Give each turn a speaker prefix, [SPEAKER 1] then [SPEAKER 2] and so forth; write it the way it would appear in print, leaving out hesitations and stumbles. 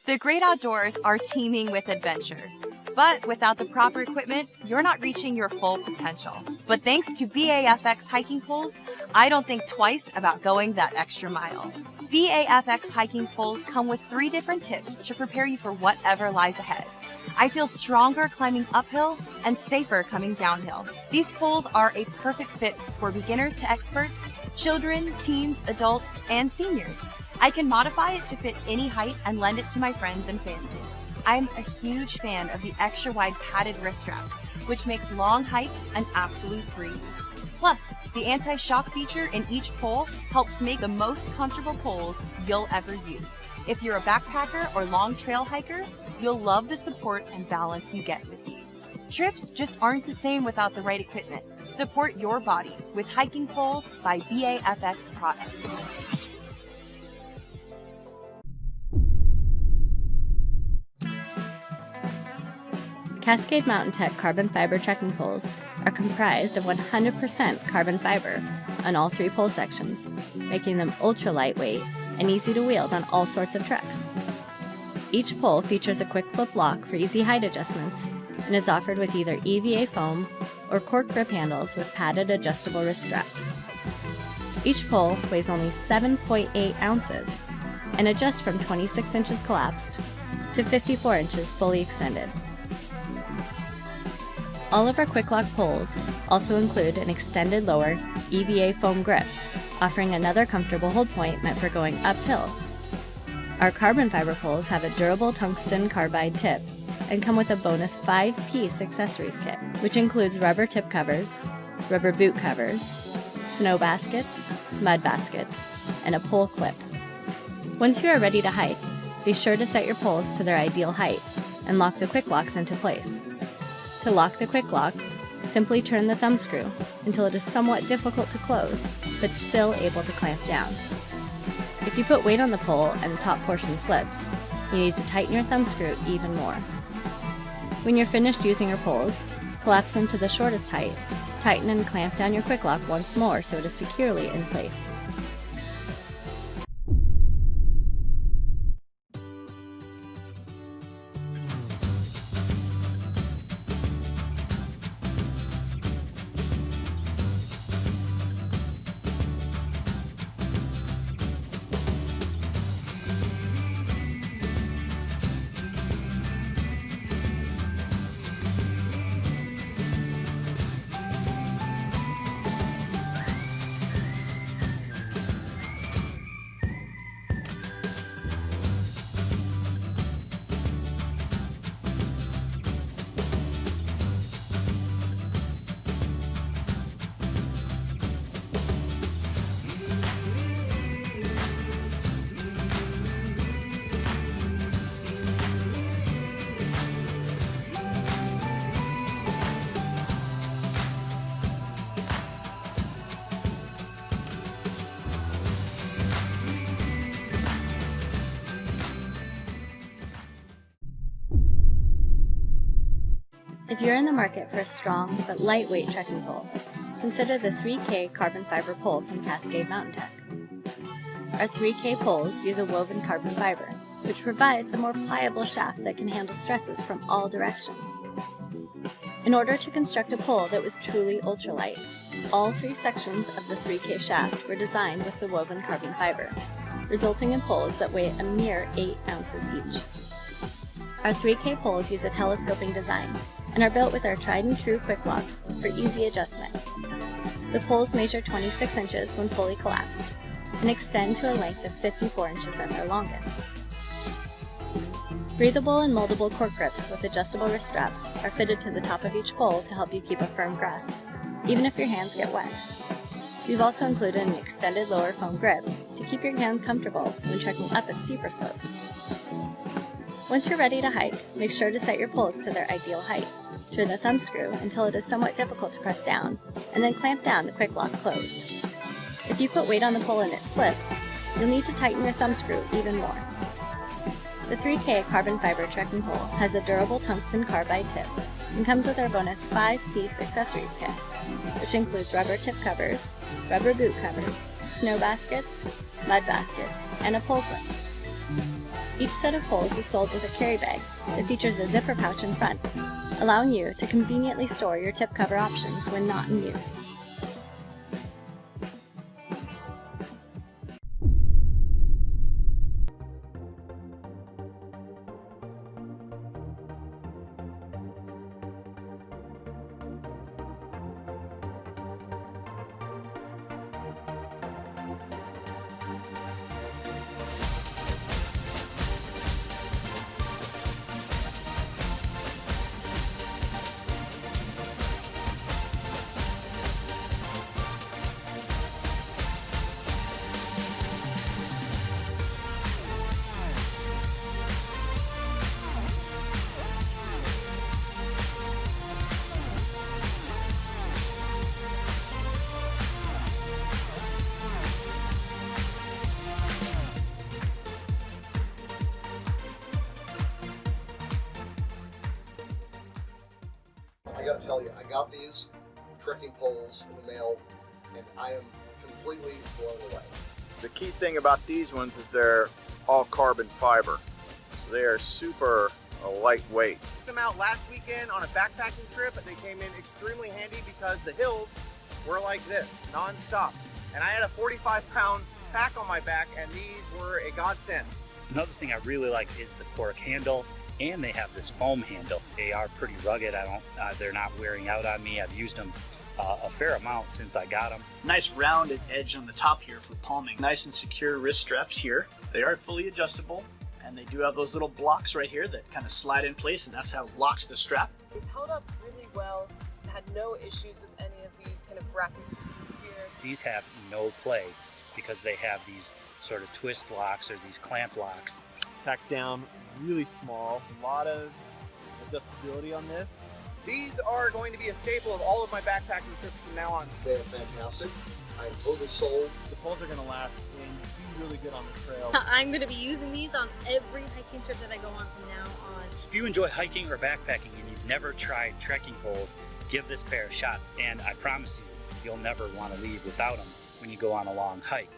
[SPEAKER 1] The great outdoors are teeming with adventure. But without the proper equipment, you're not reaching your full potential. But thanks to Bafx hiking poles, I don't think twice about going that extra mile. Bafx hiking poles come with 3 different tips to prepare you for whatever lies ahead. I feel stronger climbing uphill and safer coming downhill. These poles are a perfect fit for beginners to experts, children, teens, adults, and seniors. I can modify it to fit any height and lend it to my friends and family. I'm a huge fan of the extra wide padded wrist straps, which makes long hikes an absolute breeze. Plus, the anti-shock feature in each pole helps make the most comfortable poles you'll ever use. If you're a backpacker or long trail hiker, you'll love the support and balance you get with these. Trips just aren't the same without the right equipment. Support your body with hiking poles by Bafx products.
[SPEAKER 2] Cascade Mountain Tech carbon fiber trekking poles are comprised of 100% carbon fiber on all 3 pole sections, making them ultra lightweight and easy to wield on all sorts of treks. Each pole features a quick flip lock for easy height adjustments and is offered with either EVA foam or cork grip handles with padded adjustable wrist straps. Each pole weighs only 7.8 ounces and adjusts from 26 inches collapsed to 54 inches fully extended. All of our quick lock poles also include an extended lower EVA foam grip, offering another comfortable hold point meant for going uphill. Our carbon fiber poles have a durable tungsten carbide tip and come with a bonus 5-piece accessories kit, which includes rubber tip covers, rubber boot covers, snow baskets, mud baskets, and a pole clip. Once you are ready to hike, be sure to set your poles to their ideal height and lock the quick locks into place. To lock the quick locks, simply turn the thumb screw until it is somewhat difficult to close, but still able to clamp down. If you put weight on the pole and the top portion slips, you need to tighten your thumb screw even more. When you're finished using your poles, collapse them to the shortest height, tighten and clamp down your quick lock once more so it is securely in place. If you're in the market for a strong but lightweight trekking pole, consider the 3K carbon fiber pole from Cascade Mountain Tech. Our 3K poles use a woven carbon fiber, which provides a more pliable shaft that can handle stresses from all directions. In order to construct a pole that was truly ultralight, all 3 sections of the 3K shaft were designed with the woven carbon fiber, resulting in poles that weigh a mere 8 ounces each. Our 3K poles use a telescoping design and are built with our tried and true quick locks for easy adjustment. The poles measure 26 inches when fully collapsed and extend to a length of 54 inches at their longest. Breathable and moldable cork grips with adjustable wrist straps are fitted to the top of each pole to help you keep a firm grasp, even if your hands get wet. We've also included an extended lower foam grip to keep your hand comfortable when trekking up a steeper slope. Once you're ready to hike, make sure to set your poles to their ideal height. Turn the thumb screw until it is somewhat difficult to press down, and then clamp down the quick lock closed. If you put weight on the pole and it slips, you'll need to tighten your thumb screw even more. The 3K carbon fiber trekking pole has a durable tungsten carbide tip and comes with our bonus 5-piece accessories kit, which includes rubber tip covers, rubber boot covers, snow baskets, mud baskets, and a pole clip. Each set of poles is sold with a carry bag that features a zipper pouch in front, allowing you to conveniently store your tip cover options when not in use.
[SPEAKER 3] I gotta tell you, I got these trekking poles in the mail, and I am completely blown away.
[SPEAKER 4] The key thing about these ones is they're all carbon fiber, so they are super lightweight.
[SPEAKER 5] Took them out last weekend on a backpacking trip, and they came in extremely handy because the hills were like this, non-stop. And I had a 45-pound pack on my back, and these were a godsend.
[SPEAKER 6] Another thing I really like is the cork handle, and they have this foam handle. They are pretty rugged. They're not wearing out on me. I've used them a fair amount since I got them.
[SPEAKER 7] Nice rounded edge on the top here for palming. Nice and secure wrist straps here. They are fully adjustable, and they do have those little blocks right here that kind of slide in place, and that's how it locks the strap.
[SPEAKER 8] They've held up really well. Had no issues with any of these kind of bracket pieces here.
[SPEAKER 6] These have no play because they have these sort of twist locks or these clamp locks.
[SPEAKER 9] Packs down really small, a lot of adjustability on this.
[SPEAKER 5] These are going to be a staple of all of my backpacking trips from now on.
[SPEAKER 3] They are fantastic. I am totally sold.
[SPEAKER 9] The poles are going to last and do really good on the trail.
[SPEAKER 10] I'm going to be using these on every hiking trip that I go on from now on.
[SPEAKER 6] If you enjoy hiking or backpacking and you've never tried trekking poles, give this pair a shot, and I promise you, you'll never want to leave without them when you go on a long hike.